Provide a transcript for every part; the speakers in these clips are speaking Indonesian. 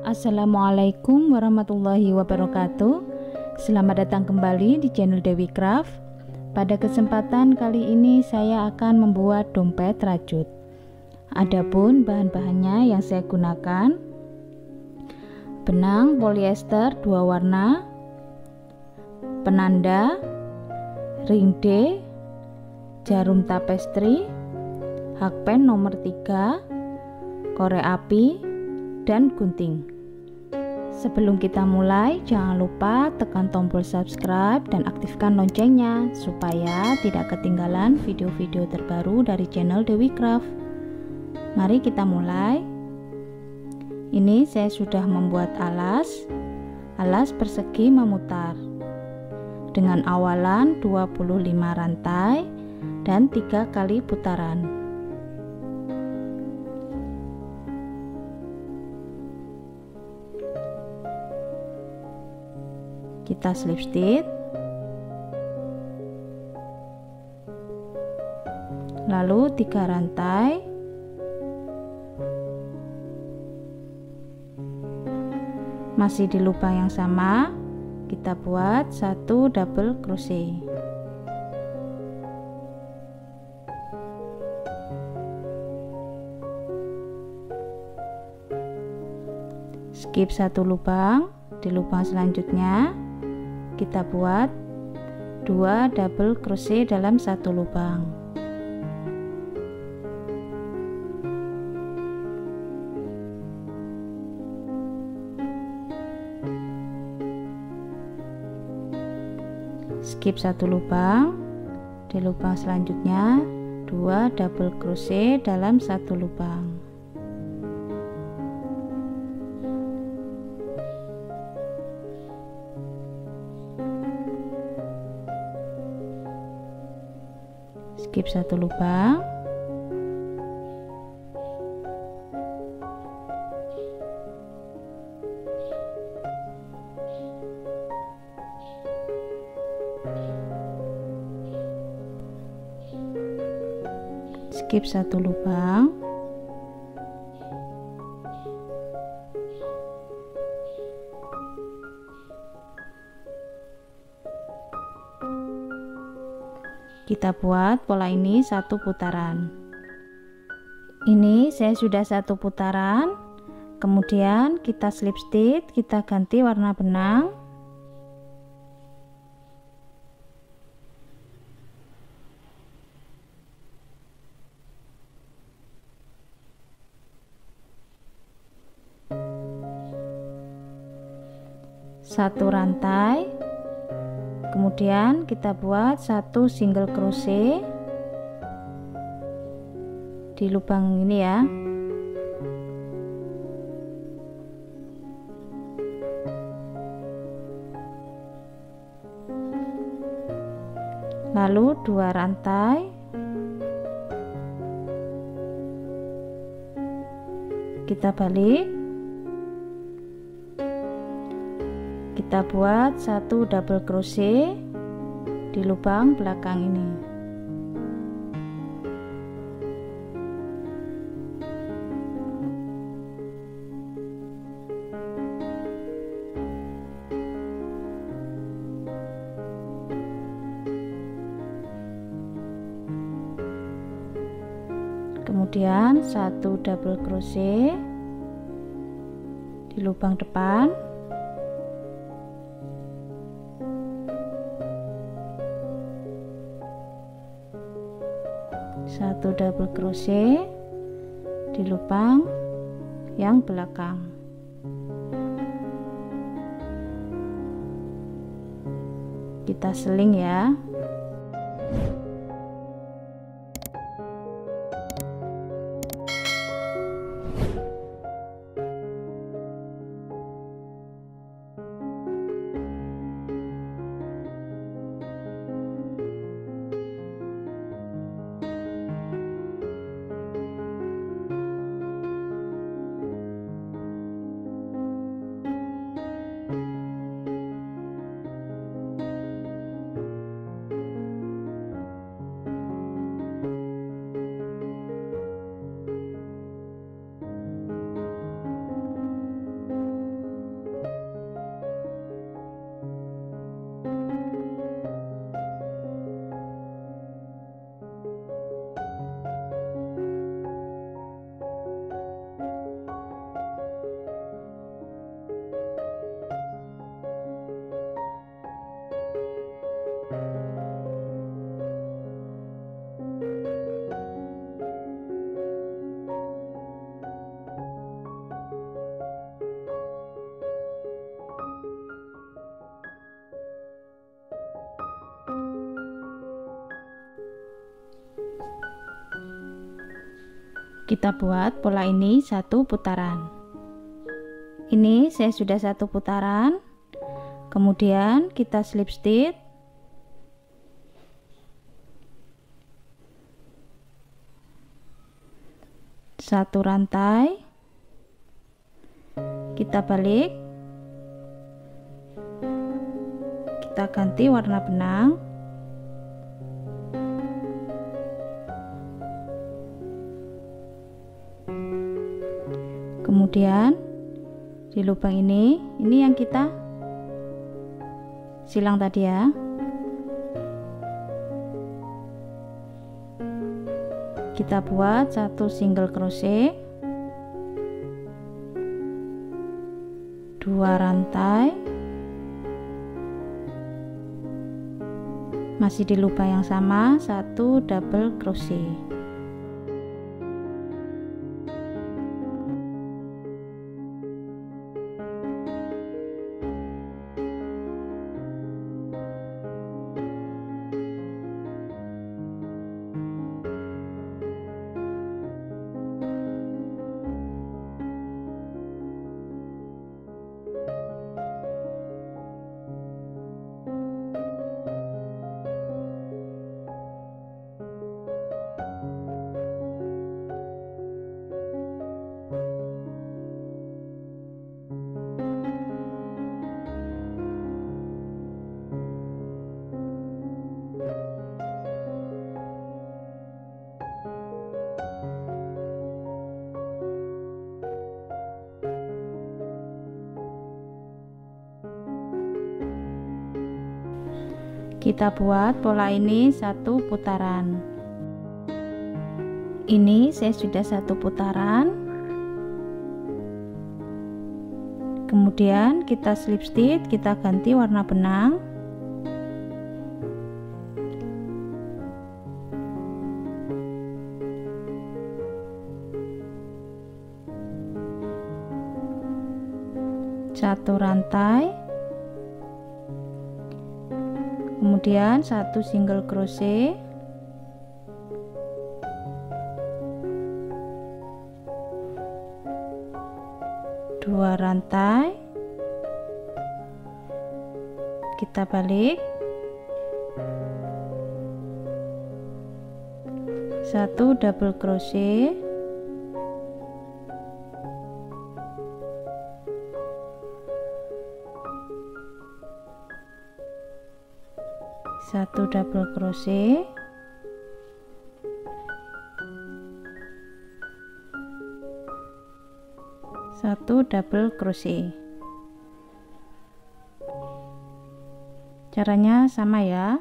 Assalamualaikum warahmatullahi wabarakatuh. Selamat datang kembali di channel Dewi Craft. Pada kesempatan kali ini saya akan membuat dompet rajut. Adapun bahan-bahannya yang saya gunakan: benang polyester 2 warna, penanda, ring D, jarum tapestri, hakpen nomor 3, korek api, dan gunting. Sebelum kita mulai, jangan lupa tekan tombol subscribe dan aktifkan loncengnya supaya tidak ketinggalan video-video terbaru dari channel Dewi Craft. Mari kita mulai. Ini saya sudah membuat alas persegi memutar dengan awalan 25 rantai dan 3 kali putaran. Kita slip stitch, lalu 3 rantai, masih di lubang yang sama kita buat 1 double crochet. Skip 1 lubang. Di lubang selanjutnya kita buat 2 double crochet dalam 1 lubang. Skip 1 lubang. Di lubang selanjutnya 2 double crochet dalam 1 lubang. Skip 1 lubang. Skip 1 lubang. Kita buat pola ini 1 putaran. Ini saya sudah 1 putaran. Kemudian kita slip stitch, kita ganti warna benang. Satu rantai. Kemudian kita buat 1 single crochet di lubang ini ya. Lalu 2 rantai. Kita balik. Kita buat 1 double crochet di lubang belakang ini. Kemudian 1 double crochet di lubang depan. 1 double crochet di lubang yang belakang. Kita seling ya. Kita buat pola ini 1 putaran. Ini saya sudah 1 putaran. Kemudian kita slip stitch. Satu rantai. Kita balik. Kita ganti warna benang. Kemudian di lubang ini yang kita silang tadi ya. Kita buat 1 single crochet, 2 rantai, masih di lubang yang sama, 1 double crochet. Kita buat pola ini 1 putaran. Ini saya sudah 1 putaran. Kemudian kita slip stitch, kita ganti warna benang. Satu rantai. Kemudian 1 single crochet, dua rantai, kita balik, 1 double crochet, satu double crochet, satu double crochet. Caranya sama ya.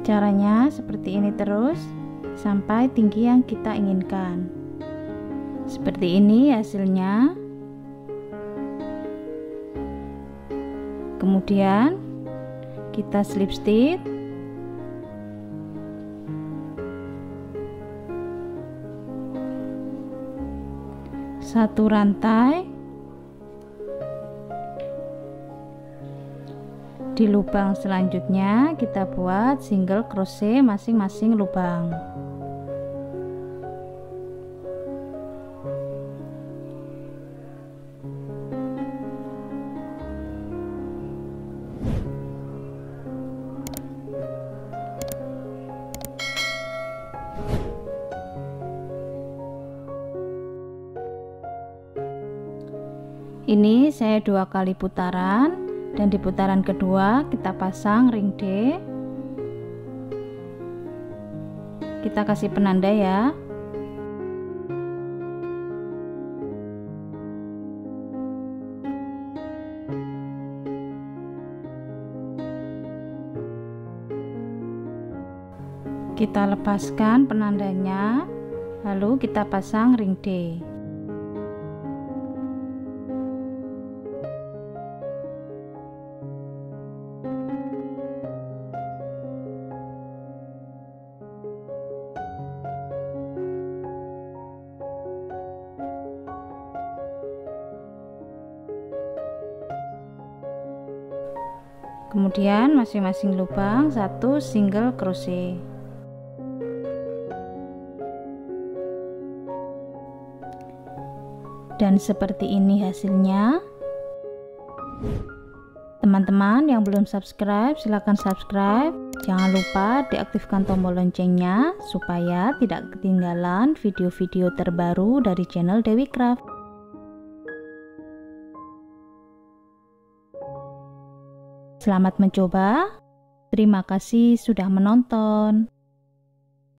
Caranya seperti ini terus sampai tinggi yang kita inginkan. Seperti ini hasilnya. Kemudian kita slip stitch, satu rantai, di lubang selanjutnya kita buat single crochet masing-masing lubang. Ini saya 2 kali putaran, dan di putaran kedua kita pasang ring D. Kita kasih penanda ya. Kita lepaskan penandanya, lalu kita pasang ring D. Kemudian masing-masing lubang satu single crochet. Dan seperti ini hasilnya. Teman-teman yang belum subscribe, silahkan subscribe. Jangan lupa diaktifkan tombol loncengnya supaya tidak ketinggalan video-video terbaru dari channel Dewi Craft. Selamat mencoba. Terima kasih sudah menonton.